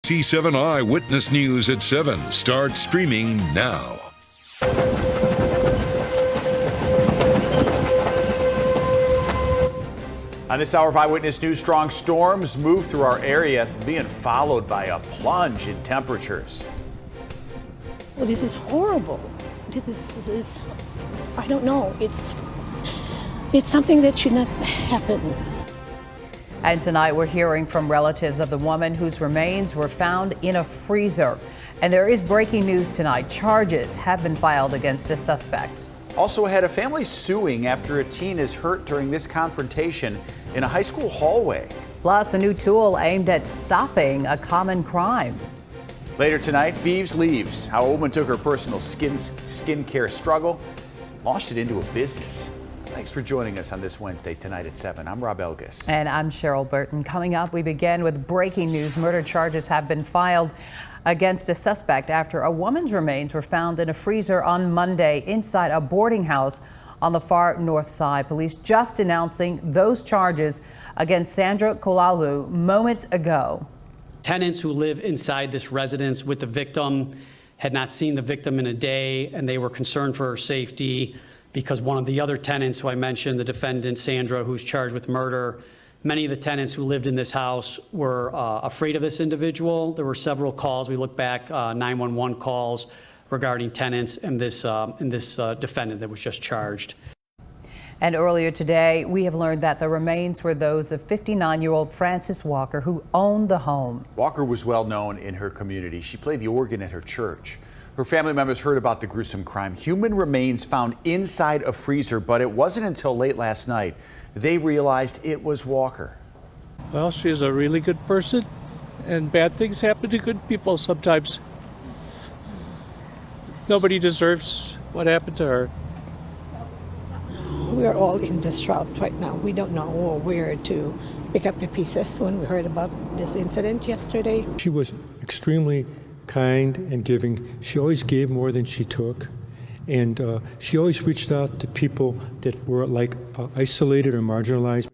C7 Eyewitness News at 7 starts streaming now. On this hour of Eyewitness News, strong storms move through our area, being followed by a plunge in temperatures. Well, this is horrible. This is I don't know. It's something that should not happen. And tonight we're hearing from relatives of the woman whose remains were found in a freezer. And there is breaking news tonight. Charges have been filed against a suspect. Also ahead, a family suing after a teen is hurt during this confrontation in a high school hallway. Plus, a new tool aimed at stopping a common crime. Later tonight, Vives leaves, how a woman took her personal skincare struggle, launched it into a business. Thanks for joining us on this Wednesday tonight at 7. I'm Rob Elgis. And I'm Cheryl Burton. Coming up, we begin with breaking news. Murder charges have been filed against a suspect after a woman's remains were found in a freezer on Monday inside a boarding house on the far north side. Police just announcing those charges against Sandra Kolalu moments ago. Tenants who live inside this residence with the victim had not seen the victim in a day, and they were concerned for her safety because one of the other tenants who I mentioned, the defendant Sandra, who's charged with murder, many of the tenants who lived in this house were afraid of this individual. There were several calls. We look back, 911 calls regarding tenants and this defendant that was just charged. And earlier today, we have learned that the remains were those of 59-year-old Frances Walker, who owned the home. Walker was well known in her community. She played the organ at her church. Her family members heard about the gruesome crime. Human remains found inside a freezer, but it wasn't until late last night they realized it was Walker. Well, she's a really good person, and bad things happen to good people sometimes. Nobody deserves what happened to her. We are all in distraught right now. We don't know where to pick up the pieces when we heard about this incident yesterday. She was extremely kind and giving. She always gave more than she took. And she always reached out to people that were isolated or marginalized.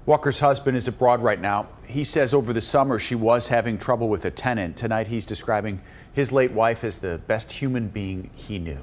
Walker's husband is abroad right now. He says over the summer she was having trouble with a tenant. Tonight he's describing his late wife as the best human being he knew.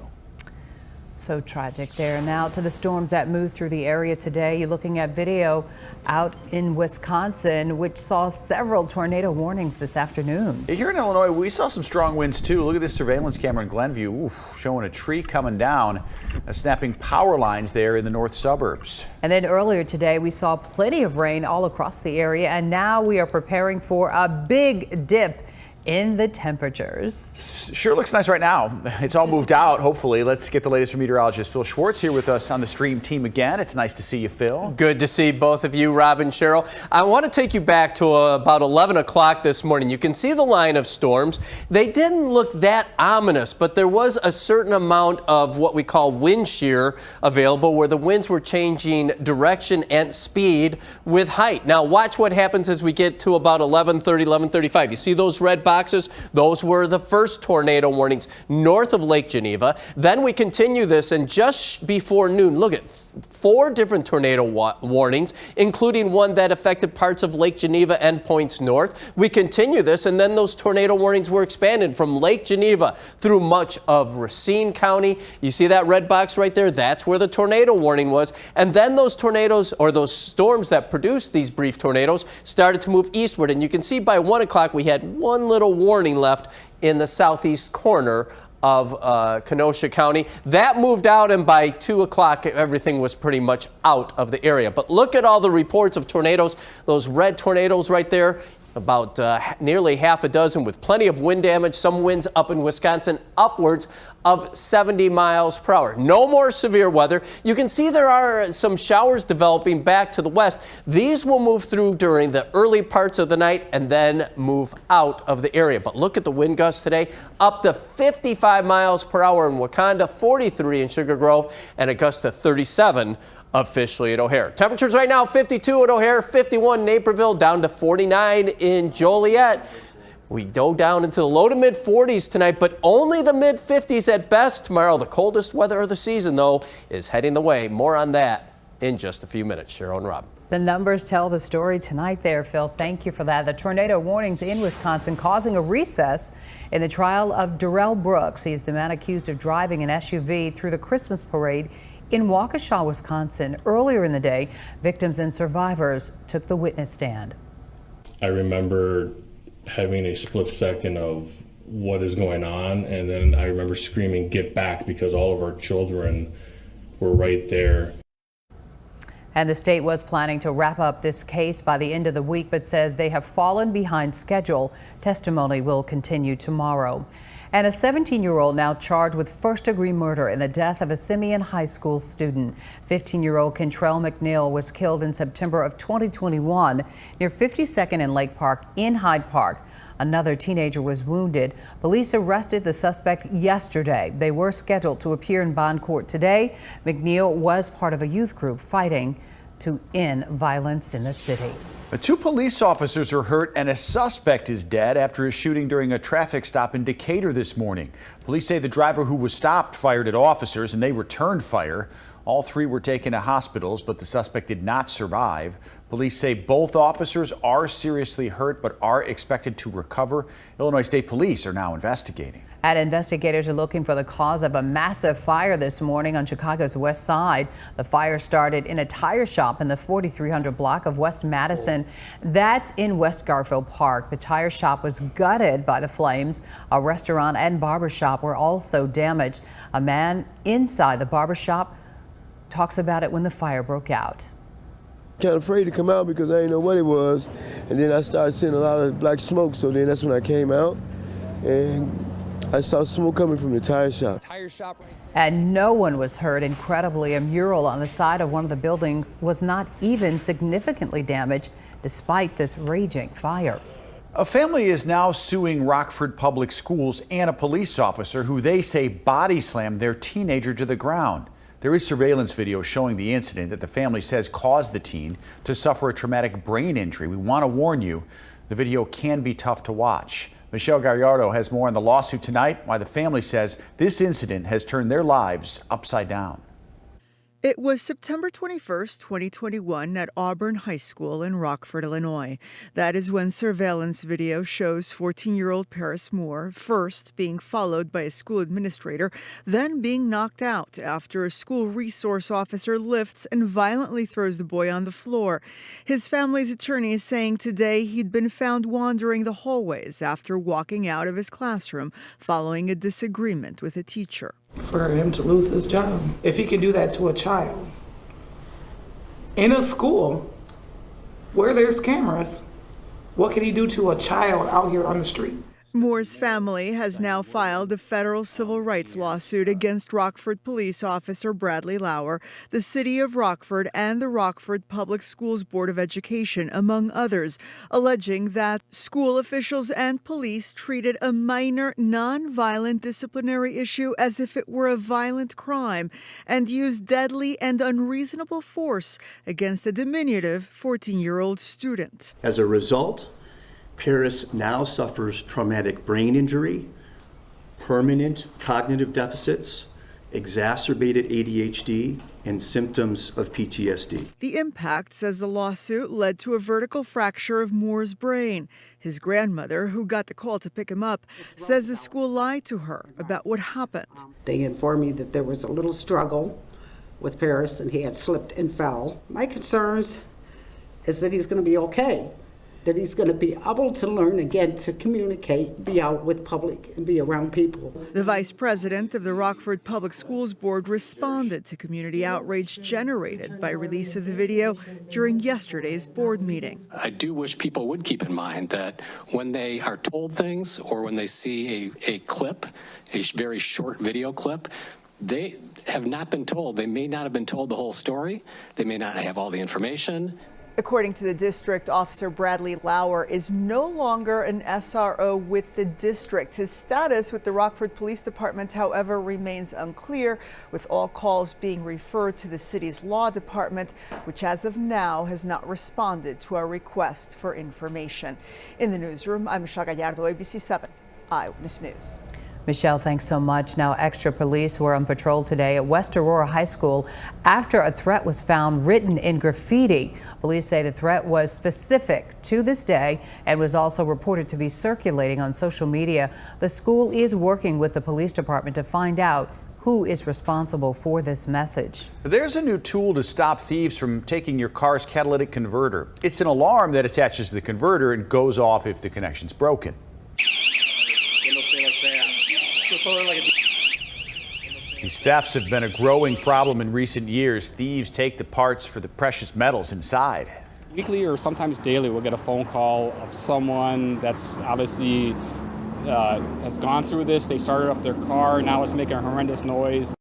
So tragic there. Now to the storms that moved through the area today. You're looking at video out in Wisconsin, which saw several tornado warnings this afternoon. Here in Illinois, we saw some strong winds too. Look at this surveillance camera in Glenview, showing a tree coming down, snapping power lines there in the north suburbs. And then earlier today, we saw plenty of rain all across the area, and now we are preparing for a big dip in the temperatures. Sure looks nice right now. It's all moved out, hopefully. Let's get the latest from meteorologist Phil Schwartz here with us on the stream team again. It's nice to see you, Phil. Good to see both of you, Rob and Cheryl. I want to take you back to about 11 o'clock this morning. You can see the line of storms. They didn't look that ominous, but there was a certain amount of what we call wind shear available, where the winds were changing direction and speed with height. Now watch what happens as we get to about 11:30, 11:35. You see those red boxes? Those were the first tornado warnings north of Lake Geneva. Then we continue this, and just before noon, look at 4 different tornado warnings, including one that affected parts of Lake Geneva and points north. We continue this, and then those tornado warnings were expanded from Lake Geneva through much of Racine County. You see that red box right there? That's where the tornado warning was. And then those tornadoes, or those storms that produced these brief tornadoes, started to move eastward. And you can see by 1 o'clock we had one little warning left in the southeast corner of Kenosha County. That moved out, and by 2 o'clock everything was pretty much out of the area. But look at all the reports of tornadoes, those red tornadoes right there. About nearly half a dozen with plenty of wind damage, some winds up in Wisconsin upwards of 70 miles per hour. No more severe weather. You can see there are some showers developing back to the west. These will move through during the early parts of the night and then move out of the area. But look at the wind gusts today, up to 55 miles per hour in Wakanda, 43 in Sugar Grove, and a gust to 37 officially at O'Hare. Temperatures right now 52 at O'Hare, 51 in Naperville, down to 49 in Joliet. We go down into the low to mid 40s tonight, but only the mid 50s at best tomorrow. The coldest weather of the season, though, is heading the way. More on that in just a few minutes. Cheryl and Rob. The numbers tell the story tonight there, Phil. Thank you for that. The tornado warnings in Wisconsin causing a recess in the trial of Darrell Brooks. He's the man accused of driving an SUV through the Christmas parade in Waukesha, Wisconsin. Earlier in the day, victims and survivors took the witness stand. I remember having a split second of what is going on, and then I remember screaming, "Get back," because all of our children were right there. And the state was planning to wrap up this case by the end of the week, but says they have fallen behind schedule. Testimony will continue tomorrow. And a 17-year-old now charged with first-degree murder in the death of a Simeon High School student. 15-year-old Kentrell McNeil was killed in September of 2021 near 52nd and Lake Park in Hyde Park. Another teenager was wounded. Police arrested the suspect yesterday. They were scheduled to appear in bond court today. McNeil was part of a youth group fighting to end violence in the city. 2 police officers are hurt and a suspect is dead after a shooting during a traffic stop in Decatur this morning. Police say the driver who was stopped fired at officers and they returned fire. All 3 were taken to hospitals, but the suspect did not survive. Police say both officers are seriously hurt but are expected to recover. Illinois State Police are now investigating. And investigators are looking for the cause of a massive fire this morning on Chicago's west side. The fire started in a tire shop in the 4300 block of West Madison. That's in West Garfield Park. The tire shop was gutted by the flames. A restaurant and barber shop were also damaged. A man inside the barber shop talks about it when the fire broke out. Kind of afraid to come out because I didn't know what it was, and then I started seeing a lot of black smoke, so then that's when I came out and I saw smoke coming from the tire shop. And no one was hurt. Incredibly, a mural on the side of one of the buildings was not even significantly damaged despite this raging fire. A family is now suing Rockford Public Schools and a police officer who they say body slammed their teenager to the ground. There is surveillance video showing the incident that the family says caused the teen to suffer a traumatic brain injury. We want to warn you, the video can be tough to watch. Michelle Gallardo has more on the lawsuit tonight, why the family says this incident has turned their lives upside down. It was September 21st, 2021 at Auburn High School in Rockford, Illinois. That is when surveillance video shows 14-year-old Paris Moore first being followed by a school administrator, then being knocked out after a school resource officer lifts and violently throws the boy on the floor. His family's attorney is saying today he'd been found wandering the hallways after walking out of his classroom following a disagreement with a teacher. For him to lose his job. If he can do that to a child in a school where there's cameras, what can he do to a child out here on the street? Moore's family has now filed a federal civil rights lawsuit against Rockford police officer Bradley Lauer, the city of Rockford, and the Rockford Public Schools Board of Education, among others, alleging that school officials and police treated a minor, non-violent disciplinary issue as if it were a violent crime and used deadly and unreasonable force against a diminutive 14-year-old student. As a result, Paris now suffers traumatic brain injury, permanent cognitive deficits, exacerbated ADHD, and symptoms of PTSD. The impact, says the lawsuit, led to a vertical fracture of Moore's brain. His grandmother, who got the call to pick him up, says the school lied to her about what happened. They informed me that there was a little struggle with Paris and he had slipped and fell. My concerns is that he's going to be okay, that he's going to be able to learn again to communicate, be out with public, and be around people. The vice president of the Rockford Public Schools Board responded to community outrage generated by release of the video during yesterday's board meeting. I do wish people would keep in mind that when they are told things or when they see a clip, a very short video clip, they have not been told. They may not have been told the whole story. They may not have all the information. According to the district, Officer Bradley Lauer is no longer an SRO with the district. His status with the Rockford Police Department, however, remains unclear, with all calls being referred to the city's law department, which as of now has not responded to our request for information. In the newsroom, I'm Michelle Gallardo, ABC 7 Eyewitness News. Michelle, thanks so much. Now, extra police were on patrol today at West Aurora High School after a threat was found written in graffiti. Police say the threat was specific to this day and was also reported to be circulating on social media. The school is working with the police department to find out who is responsible for this message. There's a new tool to stop thieves from taking your car's catalytic converter. It's an alarm that attaches to the converter and goes off if the connection's broken. These thefts have been a growing problem in recent years. Thieves take the parts for the precious metals inside. Weekly or sometimes daily, we'll get a phone call of someone that's obviously has gone through this. They started up their car, now it's making a horrendous noise.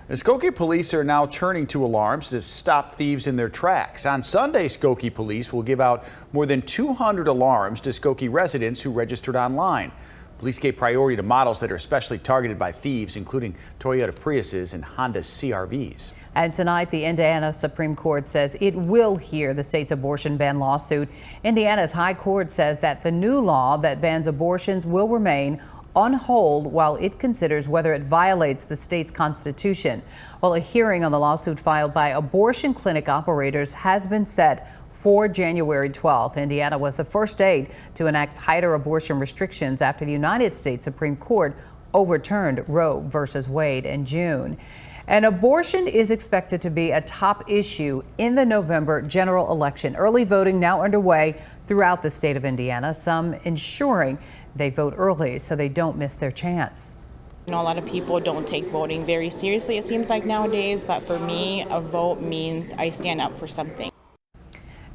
The Skokie police are now turning to alarms to stop thieves in their tracks. On Sunday, Skokie police will give out more than 200 alarms to Skokie residents who registered online. Police gave priority to models that are especially targeted by thieves, including Toyota Priuses and Honda CR-Vs. And tonight, the Indiana Supreme Court says it will hear the state's abortion ban lawsuit. Indiana's High Court says that the new law that bans abortions will remain on hold while it considers whether it violates the state's constitution. Well, a hearing on the lawsuit filed by abortion clinic operators has been set for January 12th. Indiana was the first state to enact tighter abortion restrictions after the United States Supreme Court overturned Roe versus Wade in June. And abortion is expected to be a top issue in the November general election. Early voting now underway throughout the state of Indiana, some ensuring they vote early so they don't miss their chance. You know, a lot of people don't take voting very seriously, it seems like nowadays, but for me, a vote means I stand up for something.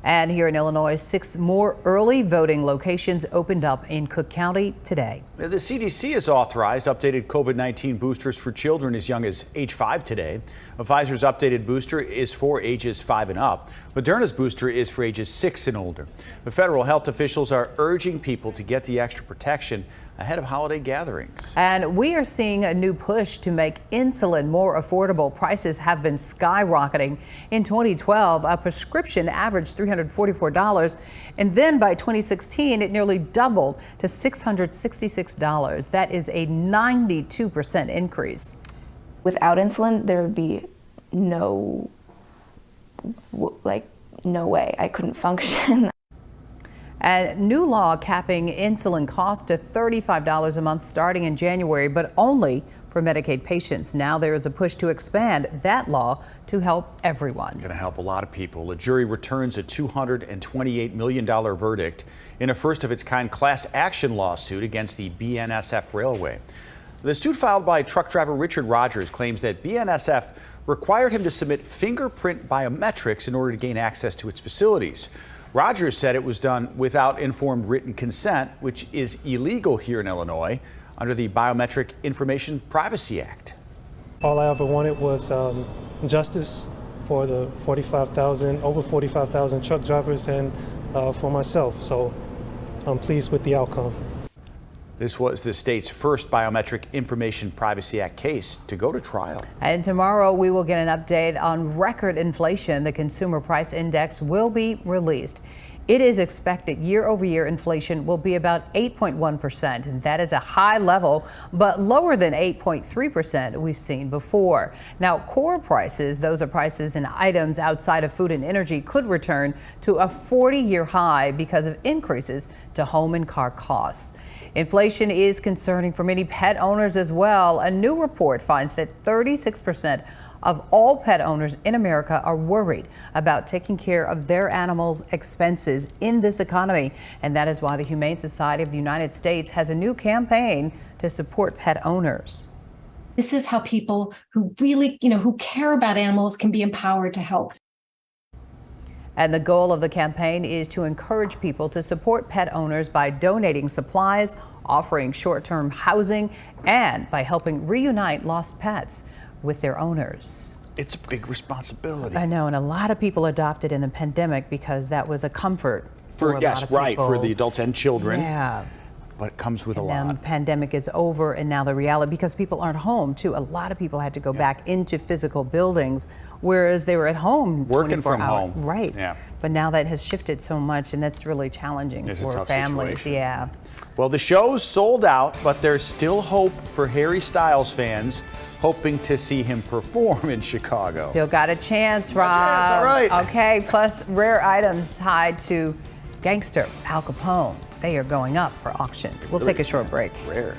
And here in Illinois, 6 more early voting locations opened up in Cook County today. The CDC has authorized updated COVID-19 boosters for children as young as age 5 today. Pfizer's updated booster is for ages 5 and up. Moderna's booster is for ages 6 and older. The federal health officials are urging people to get the extra protection ahead of holiday gatherings. And we are seeing a new push to make insulin more affordable. Prices have been skyrocketing. In 2012, a prescription averaged $344, and then by 2016, it nearly doubled to $666. That is a 92% increase. Without insulin, there would be no way I couldn't function. And new law capping insulin costs to $35 a month starting in January, but only for Medicaid patients. Now there is a push to expand that law to help everyone. Going to help a lot of people. A jury returns a $228 million verdict in a first-of-its-kind class action lawsuit against the BNSF Railway. The suit filed by truck driver Richard Rogers claims that BNSF required him to submit fingerprint biometrics in order to gain access to its facilities. Rogers said it was done without informed written consent, which is illegal here in Illinois under the Biometric Information Privacy Act. All I ever wanted was justice for the over 45,000 truck drivers and for myself. So I'm pleased with the outcome. This was the state's first Biometric Information Privacy Act case to go to trial. And tomorrow we will get an update on record inflation. The Consumer Price Index will be released. It is expected year-over-year inflation will be about 8.1%, and that is a high level, but lower than 8.3% we've seen before. Now, core prices, those are prices in items outside of food and energy, could return to a 40-year high because of increases to home and car costs. Inflation is concerning for many pet owners as well. A new report finds that 36% of all pet owners in America are worried about taking care of their animals' expenses in this economy. And that is why the Humane Society of the United States has a new campaign to support pet owners. This is how people who really, who care about animals can be empowered to help. And the goal of the campaign is to encourage people to support pet owners by donating supplies, offering short-term housing, and by helping reunite lost pets with their owners. It's a big responsibility. I know, and a lot of people adopted in the pandemic because that was a comfort for a lot of people. Right, for the adults and children. Yeah. But it comes with a lot. And the pandemic is over, and now the reality, because people aren't home too, a lot of people had to go back into physical buildings, whereas they were at home working from home. Right. Yeah. But now that has shifted so much, and that's really challenging It's a for tough families. situation. Yeah. Well, the show's sold out, but there's still hope for Harry Styles fans hoping to see him perform in Chicago. Still got a chance, Rob. All right. Okay, plus rare items tied to gangster Al Capone. They are going up for auction. We'll take a short break. Rare.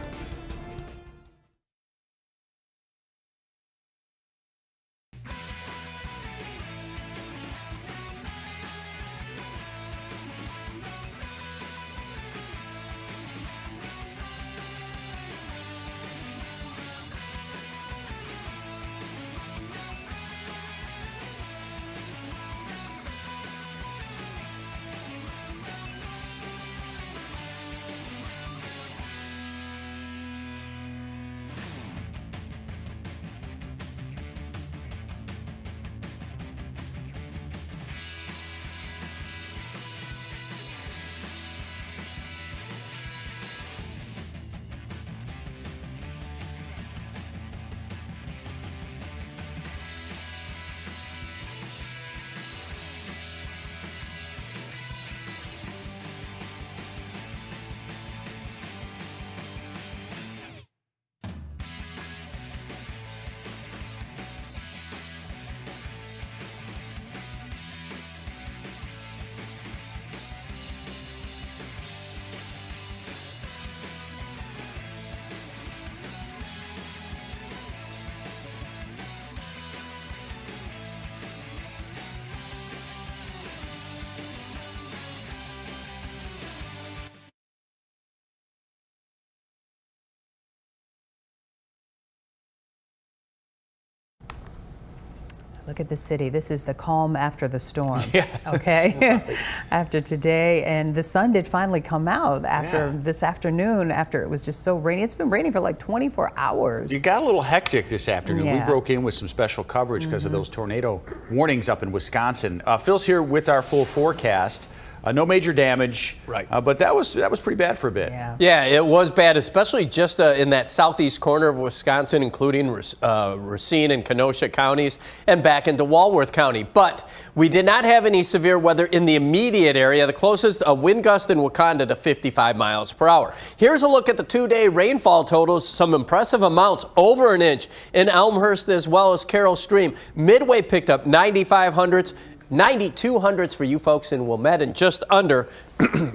Look at the city. This is the calm after the storm. Yeah. Okay. After today, and the sun did finally come out after this afternoon. After it was just so rainy. It's been raining for like 24 hours. You got a little hectic this afternoon. Yeah. We broke in with some special coverage because of those tornado warnings up in Wisconsin. Phil's here with our full forecast. No major damage, right? But that was pretty bad for a bit. Yeah, it was bad, especially just in that southeast corner of Wisconsin, including Racine and Kenosha counties and back into Walworth County. But we did not have any severe weather in the immediate area. The closest wind gust in Wakanda to 55 miles per hour. Here's a look at the two-day rainfall totals. Some impressive amounts, over an inch in Elmhurst as well as Carroll Stream. Midway picked up 9,500s. 9,200s for you folks in Wilmette, and just under,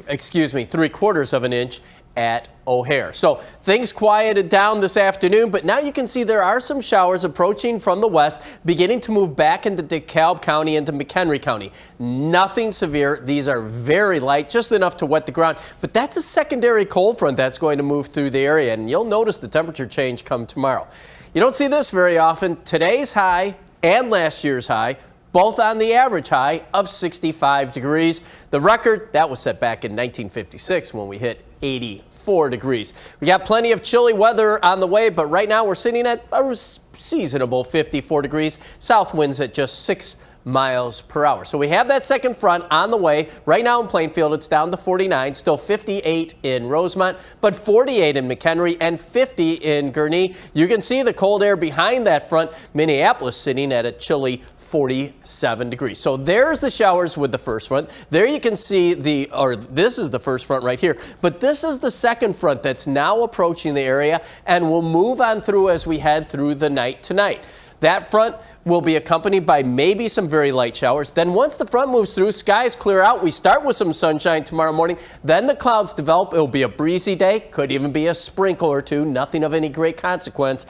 excuse me, 3/4 of an inch at O'Hare. So things quieted down this afternoon, but now you can see there are some showers approaching from the west, beginning to move back into DeKalb County, into McHenry County. Nothing severe. These are very light, just enough to wet the ground. But that's a secondary cold front that's going to move through the area, and you'll notice the temperature change come tomorrow. You don't see this very often. Today's high and last year's high, both on the average high of 65 degrees. The record, that was set back in 1956 when we hit 84 degrees. We got plenty of chilly weather on the way, but right now we're sitting at a seasonable 54 degrees. South winds at just 6 miles per hour. So we have that second front on the way. Right now in Plainfield, it's down to 49, still 58 in Rosemont, but 48 in McHenry and 50 in Gurnee. You can see the cold air behind that front. Minneapolis sitting at a chilly 47 degrees. So there's the showers with the first front. There you can see this is the first front right here, but this is the second front that's now approaching the area and will move on through as we head through the night tonight. That front will be accompanied by maybe some very light showers. Then once the front moves through, skies clear out. We start with some sunshine tomorrow morning. Then the clouds develop. It'll be a breezy day. Could even be a sprinkle or two. Nothing of any great consequence.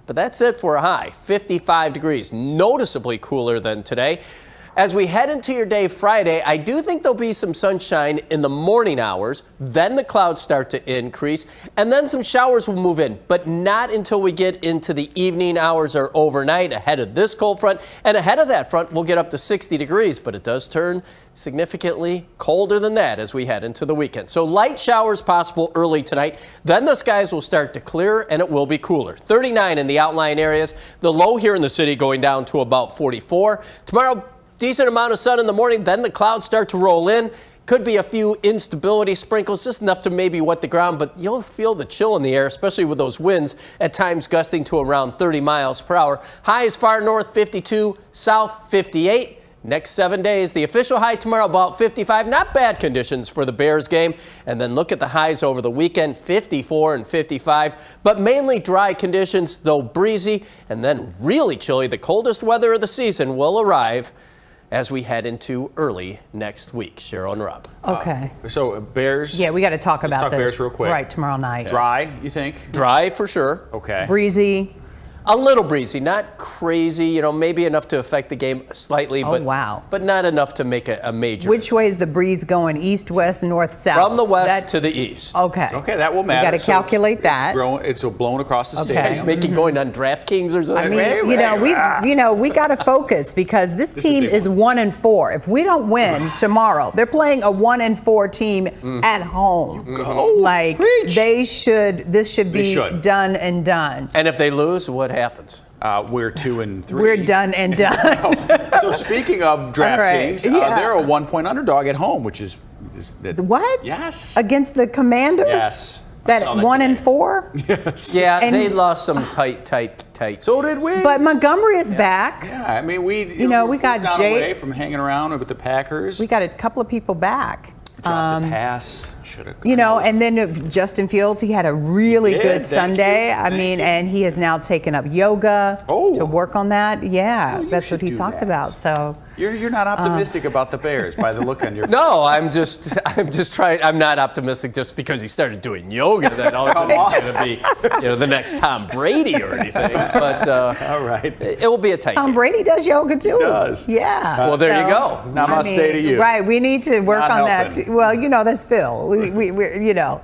But that's it for a high. 55 degrees. Noticeably cooler than today. As we head into your day Friday, I do think there'll be some sunshine in the morning hours. Then the clouds start to increase, and then some showers will move in, but not until we get into the evening hours or overnight ahead of this cold front. And ahead of that front, we'll get up to 60 degrees, but it does turn significantly colder than that as we head into the weekend. So light showers possible early tonight. Then the skies will start to clear and it will be cooler. 39 in the outlying areas. The low here in the city going down to about 44. Tomorrow, decent amount of sun in the morning, then the clouds start to roll in. Could be a few instability sprinkles, just enough to maybe wet the ground, but you'll feel the chill in the air, especially with those winds at times gusting to around 30 miles per hour. Highs far north 52, south 58. Next 7 days, the official high tomorrow about 55. Not bad conditions for the Bears game. And then look at the highs over the weekend, 54 and 55. But mainly dry conditions, though breezy. And then really chilly. The coldest weather of the season will arrive as we head into early next week. Cheryl and Rob. Okay. So Bears. Yeah, we got to talk let's about talk this. Bears real quick. Right, tomorrow night. Dry, you think? Dry for sure. Okay. Breezy. A little breezy, not crazy, you know, maybe enough to affect the game slightly, Oh, wow. but not enough to make a major. Which way is the breeze going? East, west, north, south? From the west to the east. Okay. Okay, that will matter. You got to calculate that. It's blowing across the Okay. stadium. It's making going on DraftKings or something. I mean, we got to focus because this team is 1-4. If we don't win tomorrow, they're playing a 1-4 team at home. Like this should be done and done. And if they lose, what happens? We're 2-3. We're done and done. So speaking of DraftKings, they're a 1-point underdog at home, which is what? Yes. Against the Commanders? Yes. That 1-4? Yes. Yeah, And- they lost some tight. So did we. But Montgomery is back. Yeah, I mean, we we got down Jay. away from hanging around with the Packers. We got a couple of people back. Dropped a pass. Should have. And then Justin Fields, he had a really He did. good Thank Sunday. you. I mean, and he has now taken up yoga to work on that. Yeah, that's what he talked about. So You're not optimistic about the Bears by the look on your face. No, I'm just trying. I'm not optimistic just because he started doing yoga that all of a sudden he's going to be, the next Tom Brady or anything. But all right, it will be a tight Tom game. Brady does yoga too. He does. Yeah. Well, there you go. Namaste to you. Right, we need to work Not on that. helping. Well, that's Phil. We're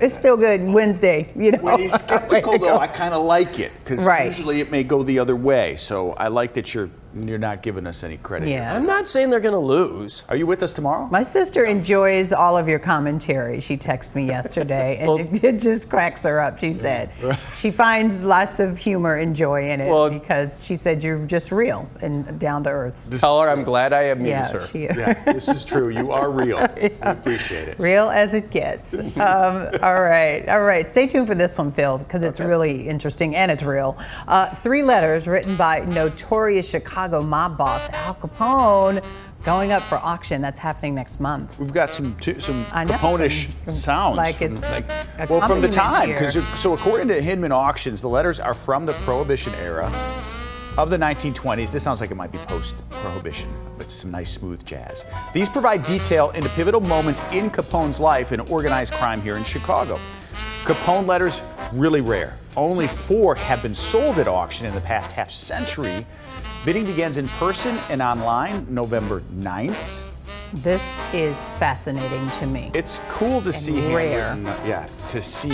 it's Feel Good Wednesday. When he's skeptical, though, I kind of like it because Right. usually it may go the other way. So I like that you're not giving us any credit. Yeah. I'm not saying they're going to lose. Are you with us tomorrow? My sister enjoys all of your commentary. She texted me yesterday, and it just cracks her up. She said she finds lots of humor and joy in it because she said you're just real and down to earth. Tell her I'm glad I amuse her. Yeah, this is true. You are real. I appreciate it. Real as it gets. All right. Stay tuned for this one, Phil, because it's really interesting and it's real. 3 letters written by notorious Chicago mob boss Al Capone going up for auction. That's happening next month. We've got some I know, Capone-ish some- sounds. like it's a from the accompaniment time. here. So according to Hinman Auctions, the letters are from the Prohibition era of the 1920s. This sounds like it might be post-Prohibition, but some nice smooth jazz. These provide detail into pivotal moments in Capone's life in organized crime here in Chicago. Capone letters, really rare. Only 4 have been sold at auction in the past half century. Bidding begins in person and online November 9th. This is fascinating to me. It's cool to see rare.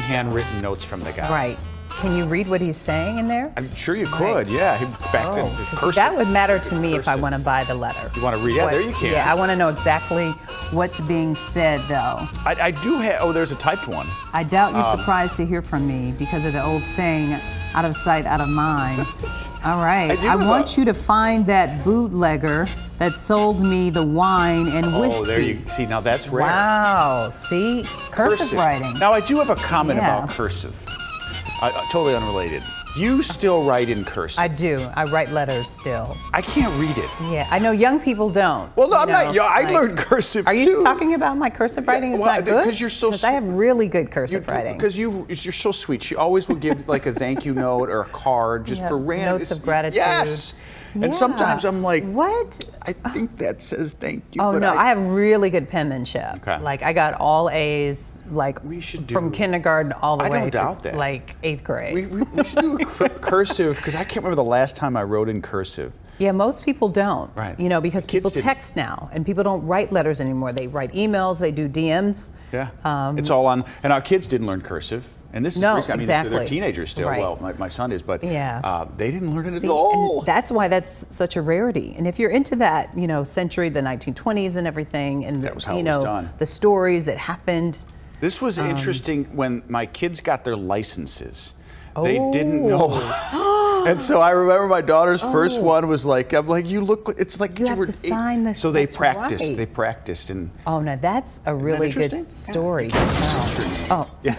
handwritten notes from the guy. Right. Can you read what he's saying in there? I'm sure you could, yeah. Back then, cursive. That would matter to me if I want to buy the letter. You want to read? Yeah, there you can. Yeah, I want to know exactly what's being said, though. I do have. Oh, there's a typed one. I doubt you're surprised to hear from me because of the old saying, out of sight, out of mind. All right. I want you to find that bootlegger that sold me the wine and whiskey. Oh, there you see. Now that's rare. Wow. See? Cursive writing. Now I do have a comment about cursive. Totally unrelated. You still write in cursive? I do. I write letters still. I can't read it. Yeah, I know young people don't. Well, no, I'm not young. I learned cursive Are too. you talking about my cursive writing? Is that good? Because you're so. I have really good cursive writing. Because you're so sweet. She always would give like a thank you note or a card just for random notes of gratitude. Yes. Yeah. And sometimes I'm like, what? I think that says thank you. Oh but no, I have really good penmanship. Okay. Like I got all A's, like from kindergarten all the way don't to doubt that. like 8th grade. We should do a cursive because I can't remember the last time I wrote in cursive. Yeah, most people don't. Right. You know, because people didn't. text now, and people don't write letters anymore. They write emails. They do DMs. Yeah. It's all on, and our kids didn't learn cursive. And this is recent. I mean, exactly. they're teenagers still. Right. Well, my son is, but Yeah. they didn't learn it See, at all. and that's why that's such a rarity. And if you're into that, century, the 1920s and everything, and That was how it was done. the stories that happened. This was interesting when my kids got their licenses. They didn't know. And so I remember my daughter's first one was like, I'm like, you look, it's like You have to sign this. So they That's practiced. right. They practiced, and Oh, no, that's a really interesting? good story. to tell. Oh, yeah.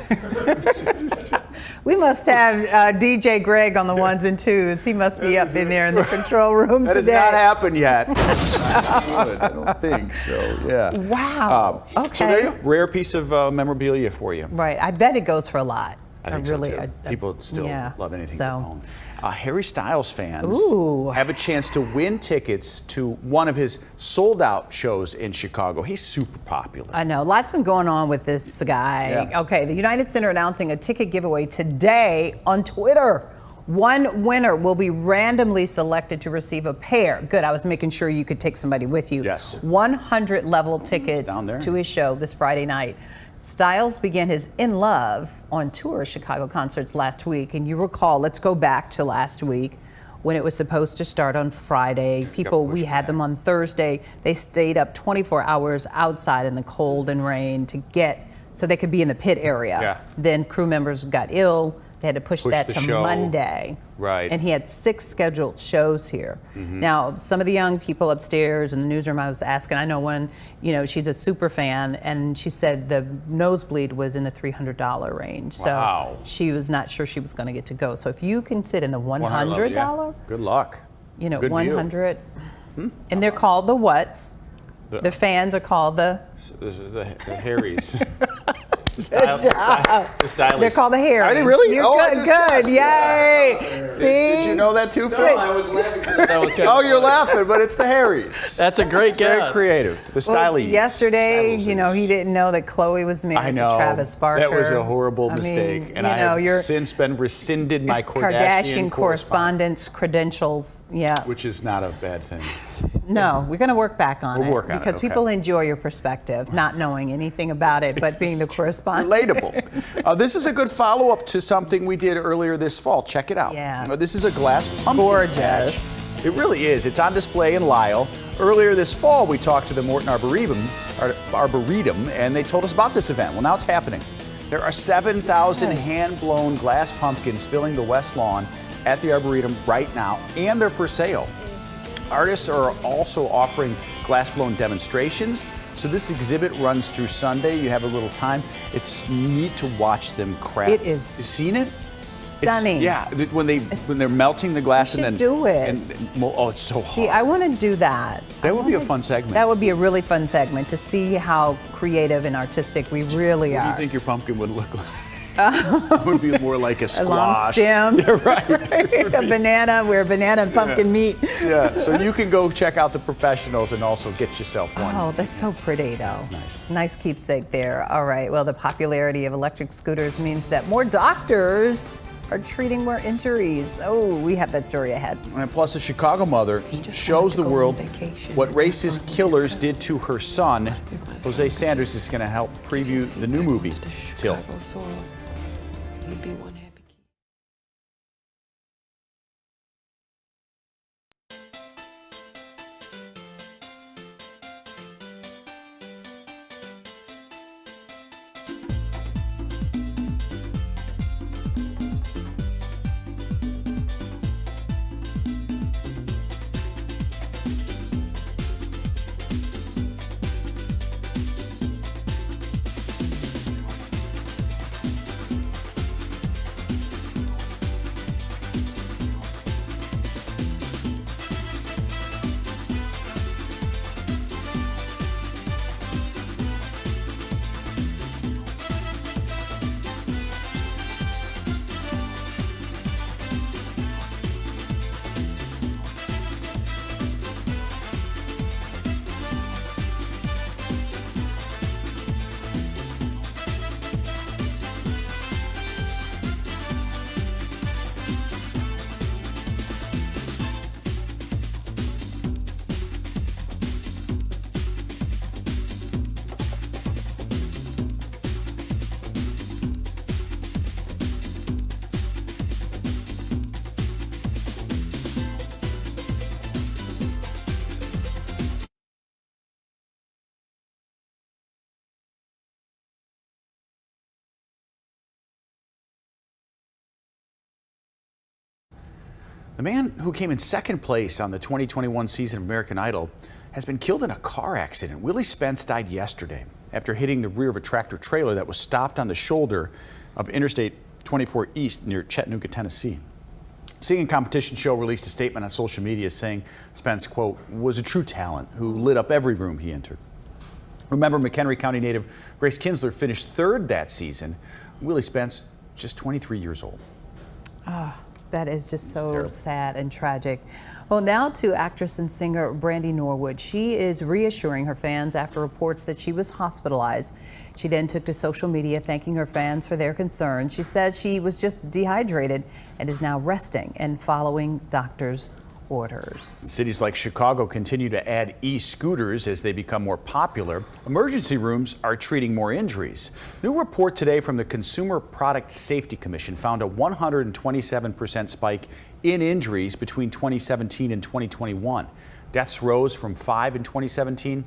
we must have DJ Greg on the ones and twos. He must be up in there in the control room That today. has not happened yet. I don't think so. Yeah. Wow. Okay. So there you go. Rare piece of memorabilia for you. Right. I bet it goes for a lot. I think so too. People still love anything with a phone. Harry Styles fans have a chance to win tickets to one of his sold-out shows in Chicago. He's super popular. I know. Lots been going on with this guy. Yeah. Okay, the United Center announcing a ticket giveaway today on Twitter. One winner will be randomly selected to receive a pair. Good, I was making sure you could take somebody with you. Yes. 100 level tickets to his show this Friday night. Styles began his In Love on tour Chicago concerts last week. And you recall, let's go back to last week when it was supposed to start on Friday. We had them on Thursday. They stayed up 24 hours outside in the cold and rain so they could be in the pit area. Yeah. Then crew members got ill. They had to push that the to show. Monday. Right. And he had 6 scheduled shows here. Mm-hmm. Now, some of the young people upstairs in the newsroom, I was asking, I know one, she's a super fan, and she said the nosebleed was in the $300 range. Wow. So she was not sure she was going to get to go. So if you can sit in the $100, good luck. Good 100, and they're called the whats? The fans are called the Harrys. The stylists. They're called the Harrys. Are they really? You're good. Yay! See? Did you know that too, Phil? I was laughing because that was kind Oh, you're laughing, but it's the Harrys. That's a great guess. Very creative. The stylies. Yesterday, he didn't know that Chloe was married to Travis Barker. That was a horrible mistake, and I have since been rescinded my Kardashian correspondence credentials. Yeah. Which is not a bad thing. No, we're going to work back on it. We'll work on it, because okay. people enjoy your perspective, not knowing anything about it, but being the correspondent. Relatable. This is a good follow-up to something we did earlier this fall. Check it out. Yeah. This is a glass pumpkin. Gorgeous. Patch. It really is. It's on display in Lisle. Earlier this fall, we talked to the Morton Arboretum, and they told us about this event. Well, now it's happening. There are 7,000 hand-blown glass pumpkins filling the West Lawn at the Arboretum right now, and they're for sale. Artists are also offering glass-blown demonstrations. So this exhibit runs through Sunday. You have a little time. It's neat to watch them craft. It is. You've seen it? Stunning. When they're melting the glass and then do it. It's so hard. See, I want to do that. That would be a fun segment. That would be a really fun segment to see how creative and artistic we really What are. do you think your pumpkin would look like? It would be more like a squash. A long stem. Yeah, right. A banana. We're banana and pumpkin meat. Yeah. So you can go check out the professionals and also get yourself one. Oh, that's so pretty, though. That's nice. Nice keepsake there. All right. Well, the popularity of electric scooters means that more doctors are treating more injuries. Oh, we have that story ahead. And plus, a Chicago mother shows the world what racist killers did to her son. Jose Sanders is going to help preview the new movie, Till. The man who came in second place on the 2021 season of American Idol has been killed in a car accident. Willie Spence died yesterday after hitting the rear of a tractor trailer that was stopped on the shoulder of Interstate 24 East near Chattanooga, Tennessee. Singing competition show released a statement on social media saying Spence, quote, was a true talent who lit up every room he entered. Remember, McHenry County native Grace Kinsler finished third that season. Willie Spence, just 23 years old. That is just so sad and tragic. Well, now to actress and singer Brandy Norwood. She is reassuring her fans after reports that she was hospitalized. She then took to social media thanking her fans for their concern. She says she was just dehydrated and is now resting and following doctors' orders. Cities like Chicago continue to add e-scooters as they become more popular. Emergency rooms are treating more injuries. New report today from the Consumer Product Safety Commission found a 127% spike in injuries between 2017 and 2021. Deaths rose from 5 in 2017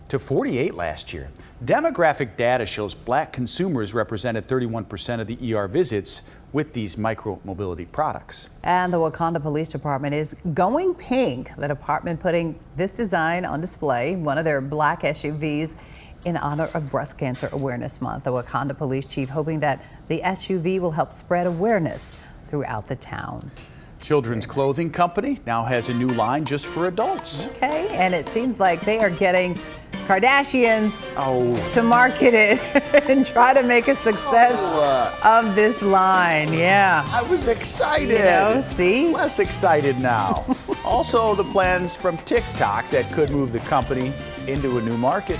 to 48 last year. Demographic data shows black consumers represented 31% of the ER visits with these micro-mobility products. And the Waukesha Police Department is going pink. The department putting this design on display, one of their black SUVs, in honor of Breast Cancer Awareness Month. The Waukesha Police Chief hoping that the SUV will help spread awareness throughout the town. Children's clothing company now has a new line just for adults. Okay, and it seems like they are getting Kardashians to market it and try to make a success of this line. Yeah. I was excited. You know, see? Less excited now. Also, the plans from TikTok that could move the company into a new market.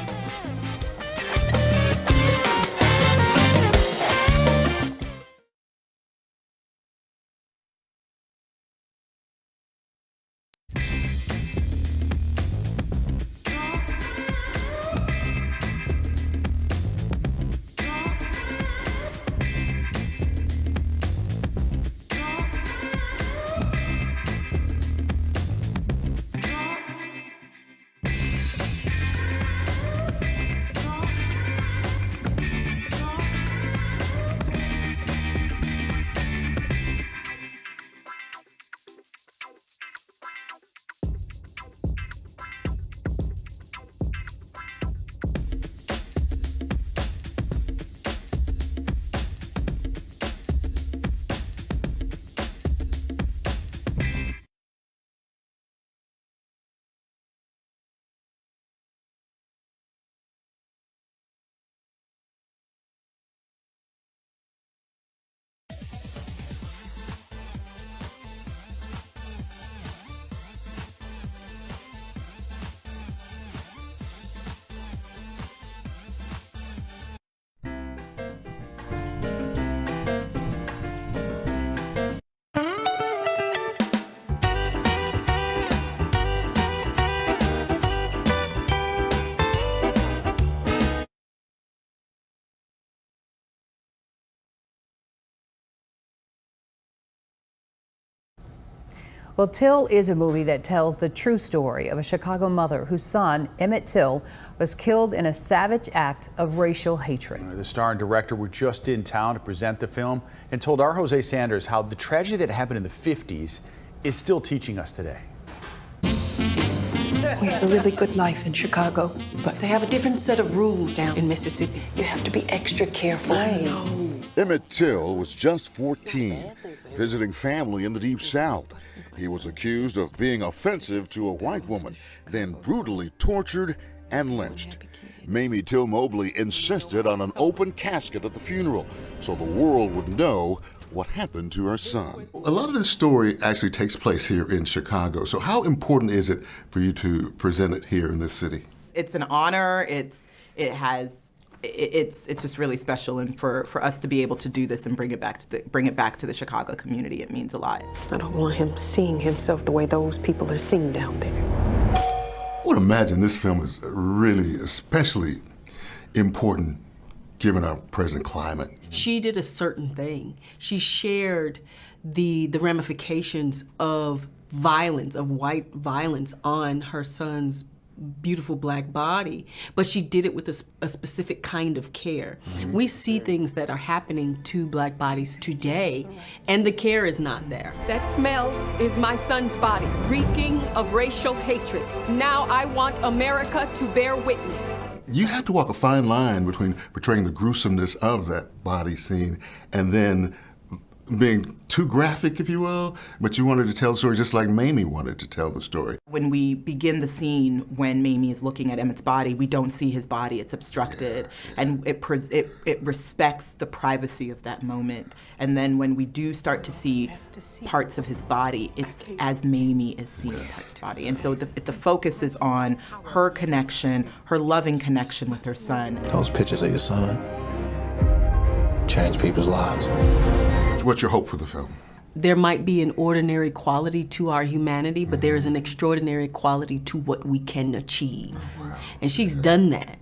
Well, Till is a movie that tells the true story of a Chicago mother whose son, Emmett Till, was killed in a savage act of racial hatred. The star and director were just in town to present the film and told our Jose Sanders how the tragedy that happened in the 50s is still teaching us today. We have a really good life in Chicago, but they have a different set of rules down in Mississippi. You have to be extra careful. I know. Emmett Till was just 14, visiting family in the Deep South. He was accused of being offensive to a white woman, then brutally tortured and lynched. Mamie Till Mobley insisted on an open casket at the funeral so the world would know what happened to her son. A lot of this story actually takes place here in Chicago. So how important is it for you to present it here in this city? It's an honor. It's just really special, and for us to be able to do this and bring it back to the Chicago community, it means a lot. I don't want him seeing himself the way those people are seen down there. I would imagine this film is really especially important given our present climate. She did a certain thing. She shared the ramifications of violence, of white violence on her son's beautiful black body, but she did it with a specific kind of care. We see things that are happening to black bodies today, and the care is not there. That smell is my son's body, reeking of racial hatred. Now I want America to bear witness. You have to walk a fine line between portraying the gruesomeness of that body scene and then being too graphic, if you will, but you wanted to tell the story just like Mamie wanted to tell the story. When we begin the scene, when Mamie is looking at Emmett's body, we don't see his body, it's obstructed, and it respects the privacy of that moment. And then when we do start to see parts of his body, it's as Mamie is seeing his body. And so the focus is on her connection, her loving connection with her son. Those pictures of your son change people's lives. What's your hope for the film? There might be an ordinary quality to our humanity, but there is an extraordinary quality to what we can achieve. And she's done that.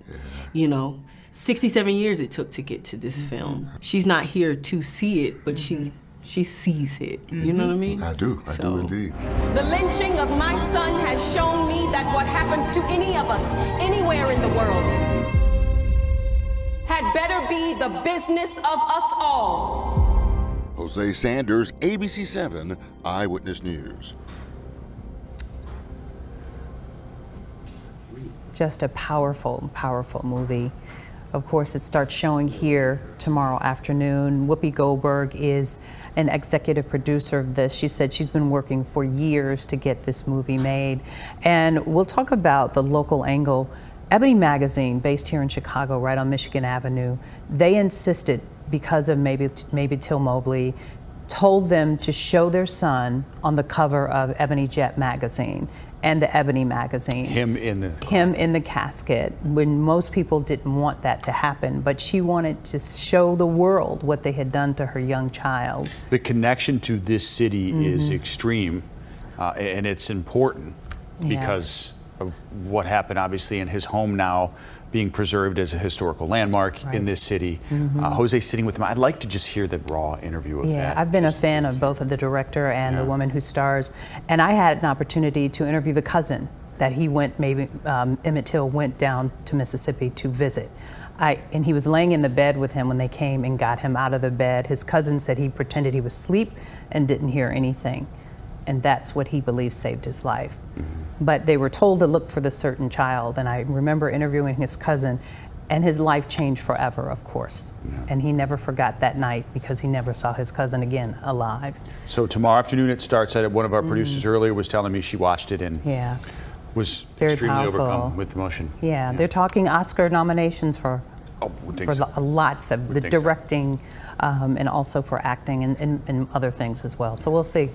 You know, 67 years it took to get to this film. She's not here to see it, but she sees it. You know what I mean? I do indeed. The lynching of my son has shown me that what happens to any of us, anywhere in the world, had better be the business of us all. Jose Sanders, ABC7 Eyewitness News. Just a powerful, powerful movie. Of course, it starts showing here tomorrow afternoon. Whoopi Goldberg is an executive producer of this. She said she's been working for years to get this movie made. And we'll talk about the local angle. Ebony Magazine, based here in Chicago, right on Michigan Avenue, they insisted, because of maybe Till Mobley, told them to show their son on the cover of Ebony Jet magazine and the Ebony magazine. Him in the casket, when most people didn't want that to happen, but she wanted to show the world what they had done to her young child. The connection to this city is extreme, and it's important because of what happened, obviously, in his home now being preserved as a historical landmark in this city. Jose sitting with him. I'd like to just hear the raw interview of that. Yeah, I've been a fan of both of the director and the woman who stars, and I had an opportunity to interview the cousin that he went, Emmett Till went down to Mississippi to visit. And he was laying in the bed with him when they came and got him out of the bed. His cousin said he pretended he was asleep and didn't hear anything. And that's what he believes saved his life. But they were told to look for the certain child, and I remember interviewing his cousin, and his life changed forever, of course. And he never forgot that night because he never saw his cousin again alive. So tomorrow afternoon it starts. One of our producers earlier was telling me she watched it and was very extremely powerful. overcome with emotion. Yeah, they're talking Oscar nominations for lots of the directing and also for acting and other things as well. So we'll see.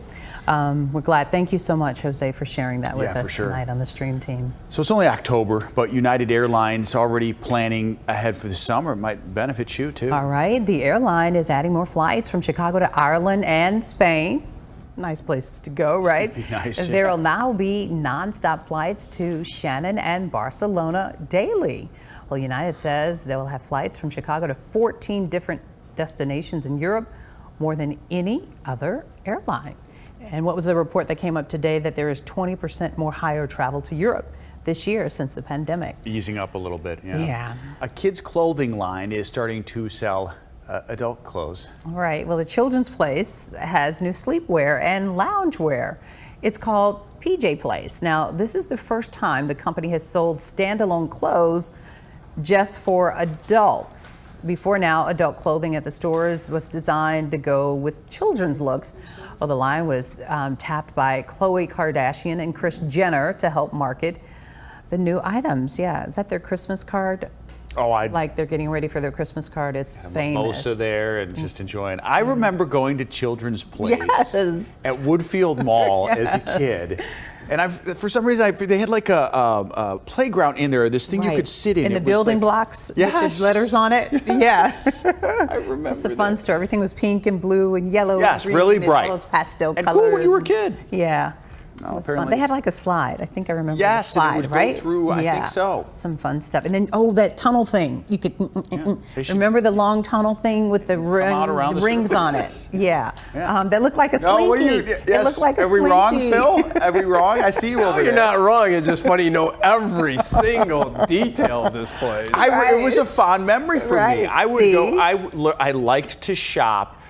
We're glad. Thank you so much, Jose, for sharing that with us tonight on the Stream Team. So it's only October, but United Airlines already planning ahead for the summer. It might benefit you too. All right. The airline is adding more flights from Chicago to Ireland and Spain. Nice places to go, right? Nice, There will now be nonstop flights to Shannon and Barcelona daily. Well, United says they will have flights from Chicago to 14 different destinations in Europe, more than any other airline. And what was the report that came up today? That there is 20% more higher travel to Europe this year since the pandemic. Easing up a little bit. Yeah. A kids' clothing line is starting to sell adult clothes. All right. Well, the Children's Place has new sleepwear and loungewear. It's called PJ Place. Now, this is the first time the company has sold standalone clothes just for adults. Before now, adult clothing at the stores was designed to go with children's looks. Well, the line was tapped by Khloe Kardashian and Kris Jenner to help market the new items. Yeah, is that their Christmas card? Oh, like they're getting ready for their Christmas card. It's famous. Mimosa there and just enjoying. I remember going to Children's Place at Woodfield Mall as a kid. And for some reason, they had like a playground in there, this thing you could sit in. And the building blocks with the letters on it. Yes. I remember Just a fun store. Everything was pink and blue and yellow. Yes, and green really and bright. all those pastel and colors. Cool when you were a kid. Yeah. No, It was apparently fun. They had like a slide. I think I remember Yes, the slide, and it would right? go through, I think so. Some fun stuff. And then, that tunnel thing. You could, remember the long tunnel thing with the out around the rings on it? circus. Yeah. That looked like a No, slinky. what are you? It looked like a Are we slinky. wrong, Phil? Are we wrong? I see you over You're there. not wrong. It's just funny you know every single detail of this place. It was a fond memory for me. I would See? go. I liked to shop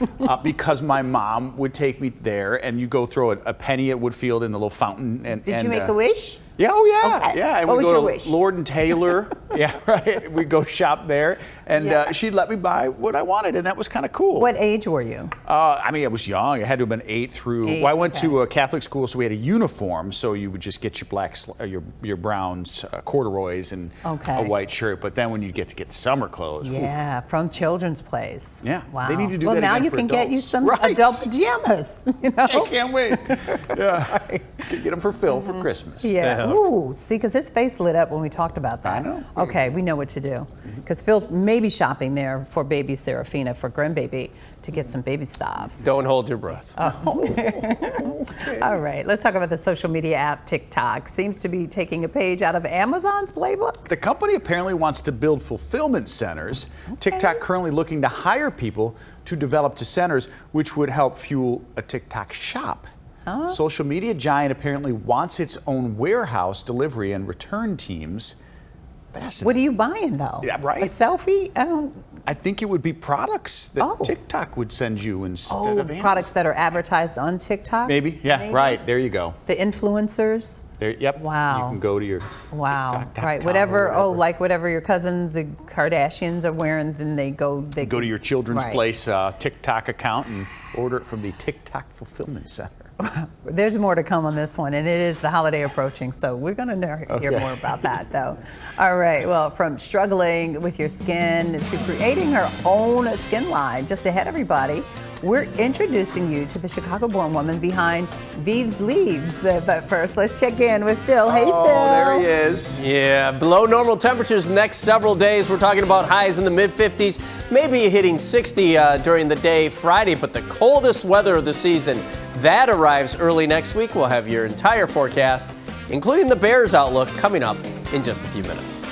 because my mom would take me there, and you go throw a penny at Woodfield in the little fountain. And Did you make a wish? Yeah, oh yeah, Okay. yeah. And What we was go your to wish? Lord and Taylor. Yeah, right. We go shop there, and she'd let me buy what I wanted, and that was kind of cool. What age were you? I mean, I was young. I had to have been 8 through. Eight, Well, I went to a Catholic school, so we had a uniform. So you would just get your black, your brown corduroys and a white shirt. But then when you get summer clothes, Yeah, from Children's Place. yeah, Wow. they need to do well, that now again you for can get you adults. some Right. adult pajamas. You know? I can't wait. Yeah, get them for Phil for Christmas. Yeah. Ooh, see, because his face lit up when we talked about that. I know. Okay, we know what to do. Because Phil's maybe shopping there for baby Serafina, for grandbaby, to get some baby stuff. Don't hold your breath. All right, let's talk about the social media app TikTok. Seems to be taking a page out of Amazon's playbook. The company apparently wants to build fulfillment centers. TikTok currently looking to hire people to develop the centers, which would help fuel a TikTok shop. Social media giant apparently wants its own warehouse, delivery, and return teams. What are you buying though? Yeah, right. A selfie? I think it would be products that TikTok would send you instead of Amazon. Products that are advertised on TikTok? Maybe. Yeah, right. There you go. The influencers? There, yep. Wow. You can go to your TikTok.com right. Whatever. Like whatever your cousins, the Kardashians, are wearing, then they go. They go to your Children's right. Place TikTok account and order it from the TikTok Fulfillment Center. There's more to come on this one, and it is the holiday approaching, so we're going to hear more about that, though. All right, well, from struggling with your skin to creating her own skin line, just ahead, everybody, we're introducing you to the Chicago-born woman behind Vive's Leaves. But first, let's check in with Phil. Hey, Phil. There he is. Yeah, below normal temperatures next several days. We're talking about highs in the mid-50s, maybe hitting 60 during the day Friday, but the coldest weather of the season, that arrives early next week. We'll have your entire forecast, including the Bears outlook, coming up in just a few minutes.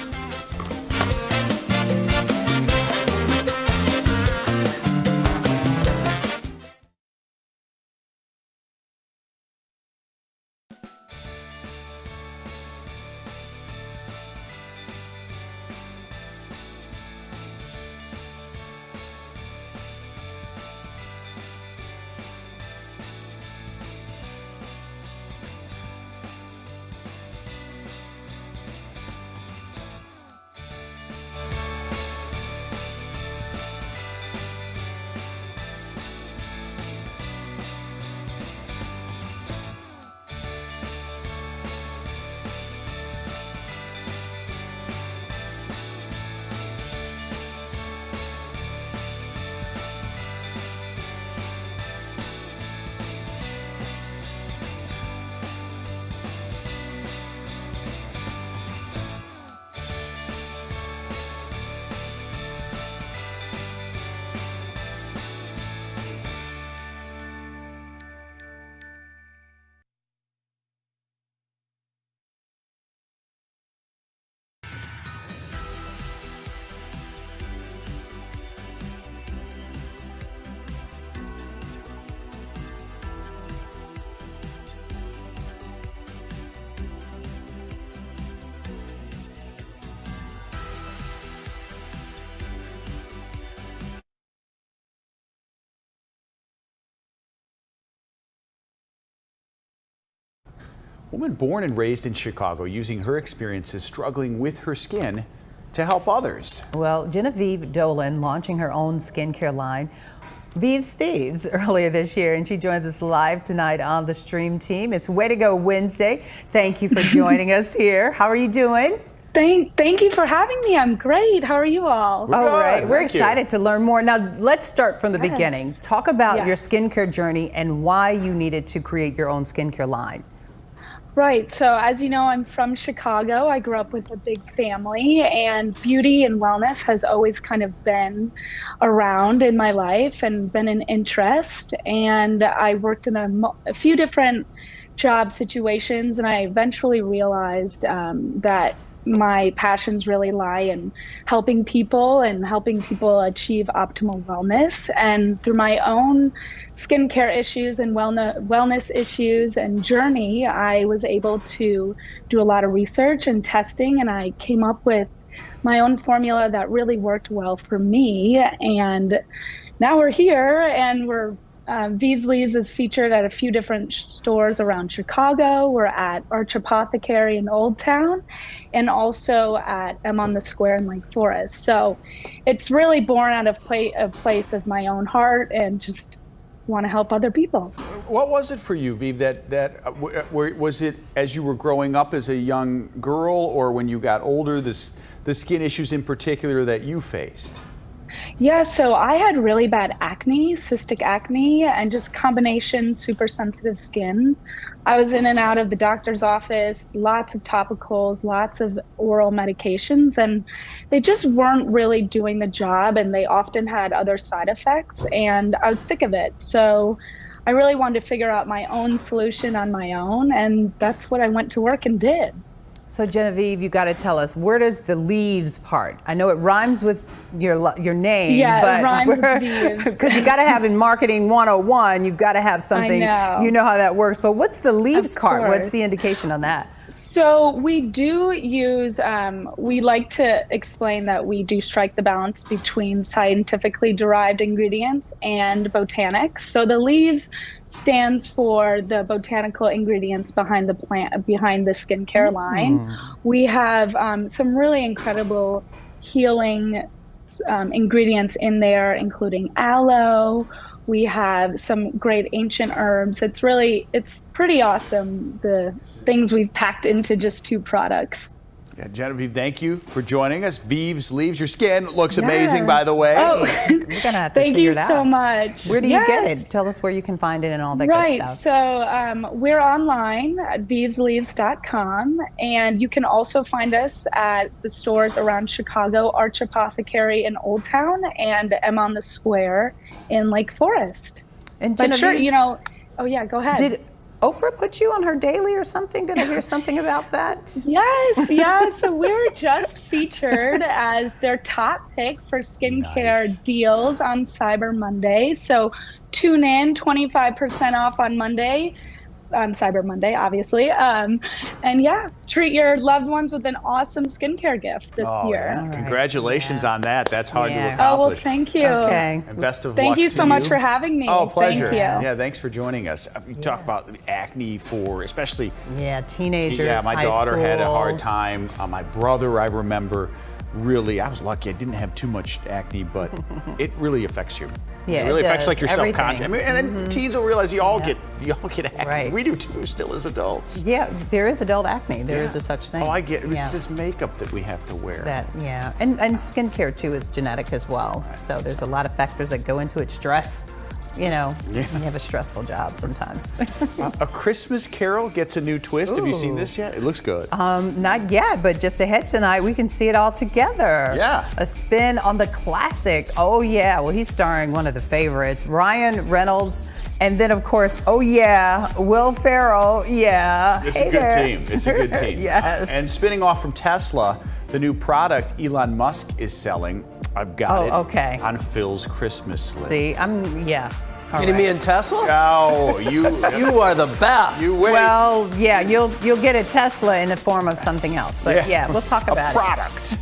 Woman born and raised in Chicago, using her experiences struggling with her skin to help others. Well, Genevieve Dolan launching her own skincare line, Vive's Thieves, earlier this year, and she joins us live tonight on the Stream Team. It's Way to Go Wednesday. Thank you for joining us here. How are you doing? Thank you for having me. I'm great. How are you all? All right. We're excited to learn more. Now, let's start from the beginning. Talk about your skincare journey and why you needed to create your own skincare line. Right. So as you know, I'm from Chicago. I grew up with a big family, and beauty and wellness has always kind of been around in my life and been an interest. And I worked in a few different job situations, and I eventually realized that my passions really lie in helping people and helping people achieve optimal wellness. And through my own skincare issues and wellness issues and journey, I was able to do a lot of research and testing, and I came up with my own formula that really worked well for me. And now we're here, and Vives Leaves is featured at a few different stores around Chicago. We're at Arch Apothecary in Old Town, and also at M on the Square in Lake Forest. So it's really born out of a place of my own heart, and just want to help other people. What was it for you, Viv, was it as you were growing up as a young girl, or when you got older, the skin issues in particular that you faced? Yeah, so I had really bad acne, cystic acne, and just combination super sensitive skin. I was in and out of the doctor's office, lots of topicals, lots of oral medications, and they just weren't really doing the job, and they often had other side effects, and I was sick of it. So I really wanted to figure out my own solution on my own, and that's what I went to work and did. So Genevieve, you got to tell us, where does the leaves part? I know it rhymes with your name, yeah, but it rhymes with leaves. Because you got to have in marketing 101, you've got to have something. You know how that works. But what's the leaves part? What's the indication on that? So we do use, we like to explain that we do strike the balance between scientifically derived ingredients and botanics. So the leaves stands for the botanical ingredients behind the plant, behind the skincare line. We have some really incredible healing ingredients in there, including aloe. We have some great ancient herbs. It's pretty awesome, the things we've packed into just 2 products. Yeah, Genevieve, thank you for joining us. Vives Leaves, your skin looks amazing, by the way. Oh, we're gonna have to thank figure you it out. so much. Where do you get it? Tell us where you can find it and all that Right, good stuff. so we're online at wls-tv.com, and you can also find us at the stores around Chicago, Arch Apothecary in Old Town, and M on the Square in Lake Forest. And but sure, Genevieve, oh yeah, go ahead. Did Oprah put you on her daily or something? Did I hear something about that? Yes, yeah. So we were just featured as their top pick for skincare deals on Cyber Monday. So tune in, 25% off on Monday. On Cyber Monday, obviously. And yeah, treat your loved ones with an awesome skincare gift this year. Yeah. Congratulations on that. That's hard to accomplish. Oh, well, thank you. Okay. And best of luck Thank you to so much for having me. Oh, pleasure. Thank you. Yeah, thanks for joining us. You talk about acne for especially teenagers. Yeah, my daughter school. had a hard time. My brother, I remember, really, I was lucky. I didn't have too much acne, but it really affects you. Yeah, it really affects does. like your Everything. self-conscious. I mean, and then teens will realize you all get acne. Right. We do too, still as adults. Yeah, there is adult acne. There is a such thing. Oh, I get it. It's this makeup that we have to wear. And skincare too is genetic as well. So there's a lot of factors that go into it. Stress. You have a stressful job sometimes. A Christmas Carol gets a new twist. Have you seen this yet? It looks good. Not yet, but just ahead tonight, we can see it all together. Yeah. A spin on the classic. Oh yeah, well he's starring one of the favorites, Ryan Reynolds. And then, of course, Will Ferrell, It's a good team. It's a good team. Yes. And spinning off from Tesla, the new product Elon Musk is selling, I've got it on Phil's Christmas list. See, Getting me in Tesla? Oh, you are the best. You wait. Well, yeah, you'll get a Tesla in the form of something else, but we'll talk about a product.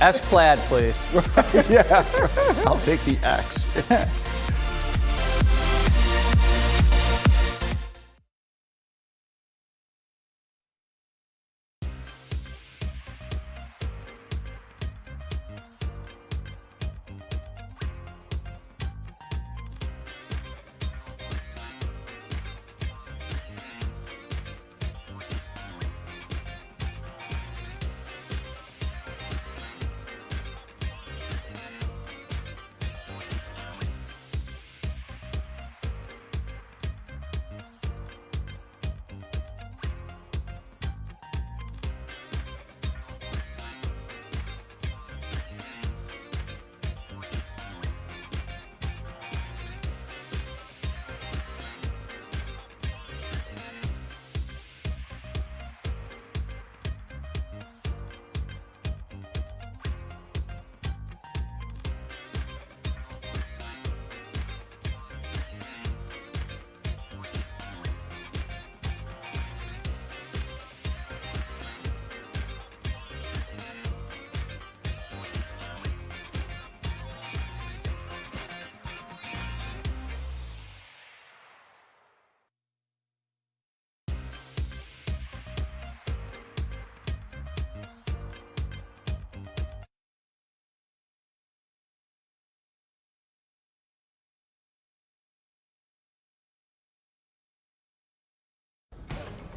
S-Plaid, please. Yeah, I'll take the X.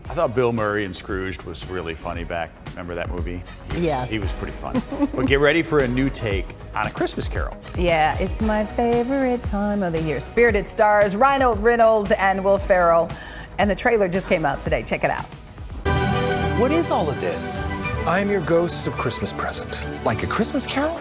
I thought Bill Murray in Scrooged was really funny back. Remember that movie? Yes. He was pretty funny. But get ready for a new take on A Christmas Carol. Yeah, it's my favorite time of the year. Spirited stars Ryan Reynolds and Will Ferrell. And the trailer just came out today. Check it out. What is all of this? I'm your ghost of Christmas present. Like A Christmas Carol?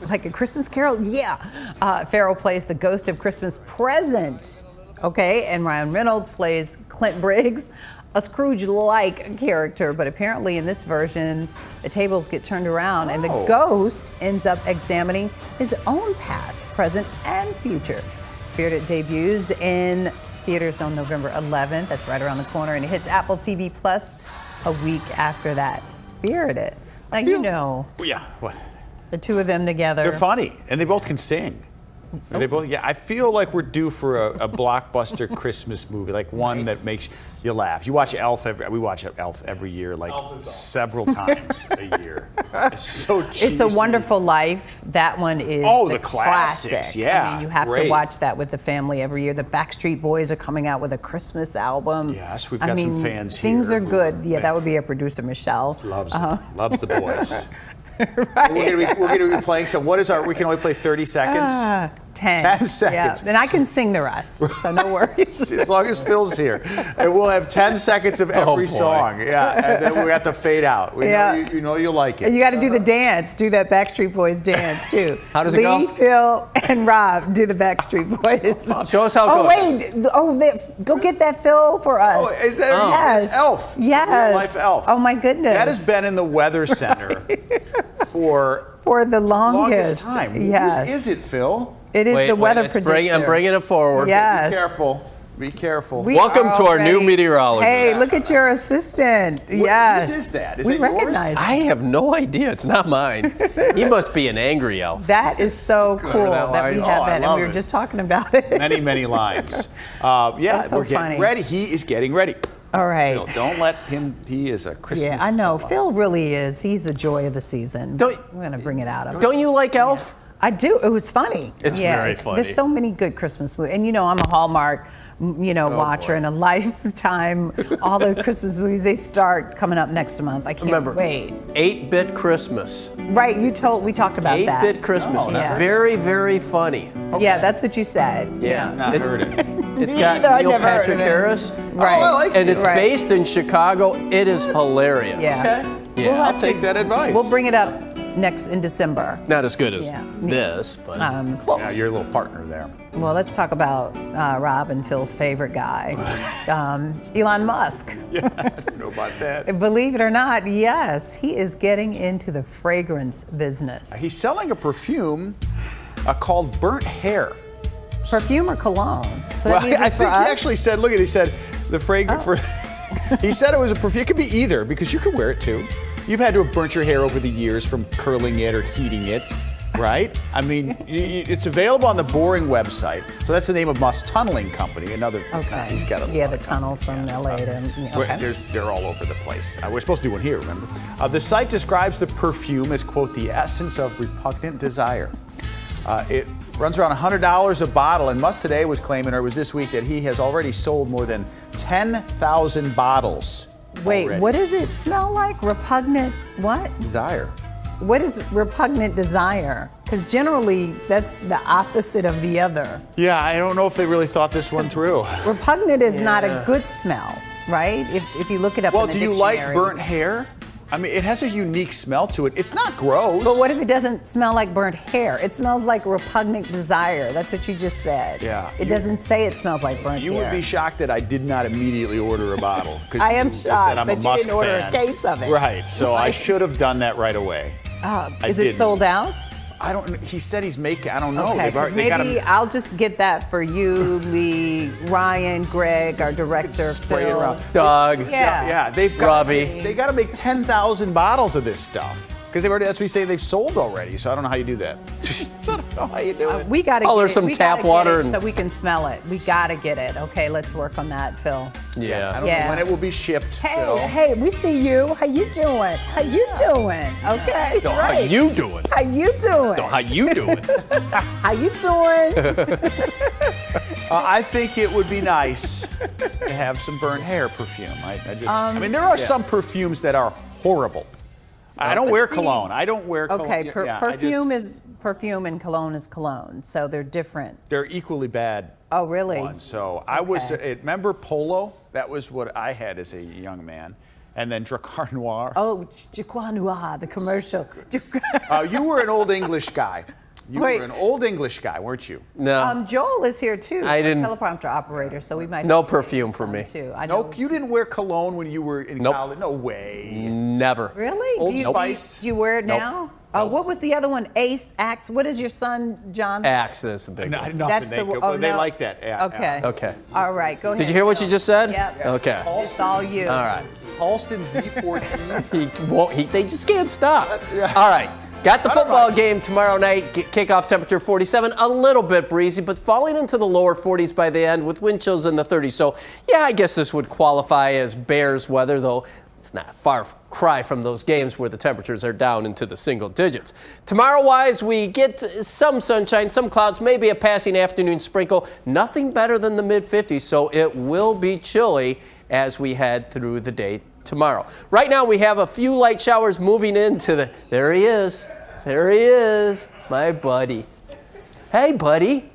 Like A Christmas Carol? Yeah. Ferrell plays the ghost of Christmas present. Okay, and Ryan Reynolds plays Clint Briggs, a Scrooge-like character, but apparently in this version, the tables get turned around and the ghost ends up examining his own past, present, and future. Spirited debuts in theaters on November 11th. That's right around the corner, and it hits Apple TV Plus a week after that. Spirited. Now, you know. Yeah, what? The two of them together. They're funny, and they both can sing. They both, I feel like we're due for a blockbuster Christmas movie, like one that makes you laugh. You watch Elf we watch Elf every year, like several times a year. It's so cheesy. It's a Wonderful Life. That one is the classics. classic. Yeah, I mean, you have to watch that with the family every year. The Backstreet Boys are coming out with a Christmas album. Yes, we've got some fans here. Things are good. Yeah, that would be a producer, Michelle. Loves the boys. Right. We're going to be playing some. What is our? We can only play 30 seconds. 10. 10 seconds. Yeah. Then I can sing the rest, so no worries. As long as Phil's here, and we'll have 10 seconds of every song. Yeah, and then we have to fade out. We know you know you'll like it. And you got to do the dance. Do that Backstreet Boys dance too. How does it go? Lee, Phil, and Rob do the Backstreet Boys. Show us how it goes. Wait. Go get that Phil for us. Yes. It's Elf. Yes. Real life Elf. Oh my goodness. That has been in the Weather Center for the longest time. Yes. Is it, Phil? It is the weather predictor. I'm bringing it forward. Yes. Be careful. Be careful. Welcome to our new meteorologist. Hey, look at your assistant. Yes. What is that? Is we that recognize yours? I have no idea. It's not mine. He must be an angry elf. That is so cool that we have that, and we were just talking about it. Many lines. We're getting ready. He is getting ready. All right. Phil, don't let him. He is a Christmas. Yeah, I know. fella. Phil really is. He's the joy of the season. We're going to bring it out of him. Don't you like Elf? I do. It was funny. It's very funny. There's so many good Christmas movies. And you know, I'm a Hallmark, watcher and a lifetime. All the Christmas movies, they start coming up next month. I can't wait. 8-Bit Christmas. Right, we talked about that. 8-Bit Christmas. Very, very funny. Okay. Yeah, that's what you said. Yeah. Not heard it. It's got Neil Patrick Harris. Right. I like and it. it's based in Chicago. It is hilarious. Yeah. Okay. Yeah. I'll take that advice. We'll bring it up in December. Not as good as this, but close. Yeah, you're a little partner there. Well, let's talk about Rob and Phil's favorite guy, Elon Musk. Yeah, I don't know about that. Believe it or not, yes, he is getting into the fragrance business. He's selling a perfume called Burnt Hair. Perfume or cologne? So Well, I think he actually said, look at, he said the fragrance for. He said it was a perfume. It could be either because you can wear it too. You've had to have burnt your hair over the years from curling it or heating it, right? I mean, it's available on the Boring website. So that's the name of Musk's tunneling company. Another, he's got a the tunnel from LA to. They're all over the place. We're supposed to do one here, remember? The site describes the perfume as, quote, the essence of repugnant desire. It runs around $100 a bottle, and Musk today was claiming, or it was this week, that he has already sold more than 10,000 bottles. Wait, already. What does it smell like? Repugnant what? Desire. What is repugnant desire? Because generally, that's the opposite of the other. Yeah, I don't know if they really thought this one through. Repugnant is not a good smell, right? If you look it up in the dictionary. Well, do you like burnt hair? I mean, it has a unique smell to it. It's not gross. But what if it doesn't smell like burnt hair? It smells like repugnant desire. That's what you just said. Yeah. It doesn't say it smells like burnt hair. You would be shocked that I did not immediately order a bottle. I am shocked that I'm that a you Musk didn't order fan. a case of it. Right, so I should have done that right away. Is it sold out? I don't. He said he's making. I don't know. Okay, maybe I'll just get that for you, Lee, Ryan, Greg, our director, spray it Phil. around. Doug. Yeah. They've got. Robbie. They got to make 10,000 bottles of this stuff because they've already. That's what we say they've sold already. So I don't know how you do that. I don't know how you do it. We got to. Oh, there's some tap water so we can smell it. We got to get it. Okay, let's work on that, Phil. Yeah. I don't know when it will be shipped. Hey, we see you. How you doing? How you doing? Okay, No, how you doing? How you doing? No, how you doing? How you doing? I think it would be nice to have some burnt hair perfume. I mean, there are some perfumes that are horrible. I don't wear cologne. I don't wear cologne. Okay, perfume is perfume and cologne is cologne, so they're different. They're equally bad. Oh, really? Ones. So I was, remember Polo? That was what I had as a young man. And then Dracar Noir. Oh, Dracar Noir, the commercial. You were an old English guy. You were an old English guy, weren't you? No. Joel is here too. I didn't. Teleprompter operator, so we might. No perfume for me. Too. I know. You didn't wear cologne when you were in college. No way. Never. Really? Old Spice. Do you wear it now? What was the other one? Ace, Axe. What is your son, John? Axe is a big one. That's they like that. Okay. Okay. All right. Go ahead. Did you hear what you just said? Yep. Okay. It's all you. All right. Halston Z14. They just can't stop. All right. Got the football game tomorrow night. Kickoff temperature 47, a little bit breezy, but falling into the lower 40s by the end with wind chills in the 30s. So, yeah, I guess this would qualify as Bears weather, though it's not a far cry from those games where the temperatures are down into the single digits. Tomorrow-wise, we get some sunshine, some clouds, maybe a passing afternoon sprinkle. Nothing better than the mid-50s, so it will be chilly as we head through the day tomorrow. Right now we have a few light showers moving into the, there he is, my buddy. Hey buddy.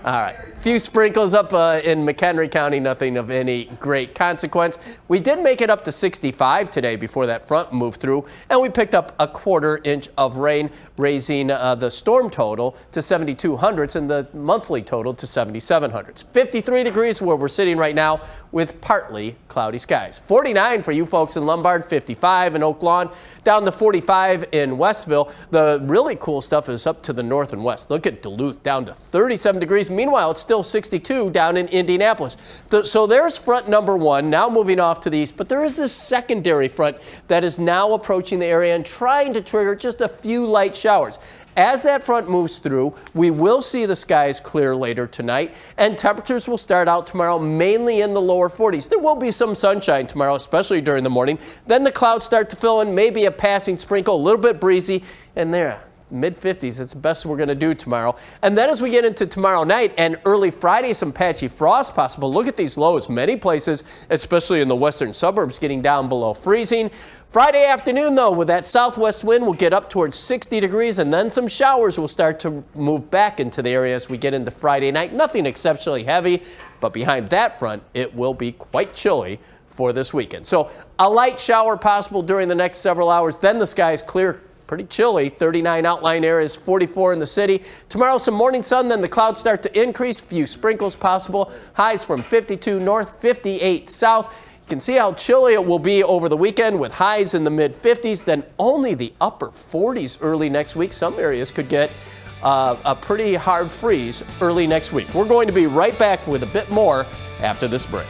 All right, few sprinkles up in McHenry County, nothing of any great consequence. We did make it up to 65 today before that front moved through, and we picked up a 1/4 inch of rain, raising the storm total to 7,200s and the monthly total to 7,700s. 53 degrees where we're sitting right now with partly cloudy skies. 49 for you folks in Lombard, 55 in Oak Lawn, down to 45 in Westville. The really cool stuff is up to the north and west. Look at Duluth, down to 37 degrees. Meanwhile, it's still 62 down in Indianapolis. So there's front number one, now moving off to the east, but there is this secondary front that is now approaching the area and trying to trigger just a few light showers. As that front moves through, we will see the skies clear later tonight, and temperatures will start out tomorrow mainly in the lower 40s. There will be some sunshine tomorrow, especially during the morning. Then the clouds start to fill in, maybe a passing sprinkle, a little bit breezy, and there. Mid-50s, it's the best we're going to do tomorrow. And then as we get into tomorrow night and early Friday, some patchy frost possible. Look at these lows. Many places, especially in the western suburbs, getting down below freezing. Friday afternoon, though, with that southwest wind, we'll get up towards 60 degrees, and then some showers will start to move back into the area as we get into Friday night. Nothing exceptionally heavy, but behind that front, it will be quite chilly for this weekend. So a light shower possible during the next several hours. Then the skies clear. Pretty chilly, 39 outlying areas, 44 in the city. Tomorrow, some morning sun, then the clouds start to increase. Few sprinkles possible. Highs from 52 north, 58 south. You can see how chilly it will be over the weekend with highs in the mid-50s, then only the upper 40s early next week. Some areas could get a pretty hard freeze early next week. We're going to be right back with a bit more after this break.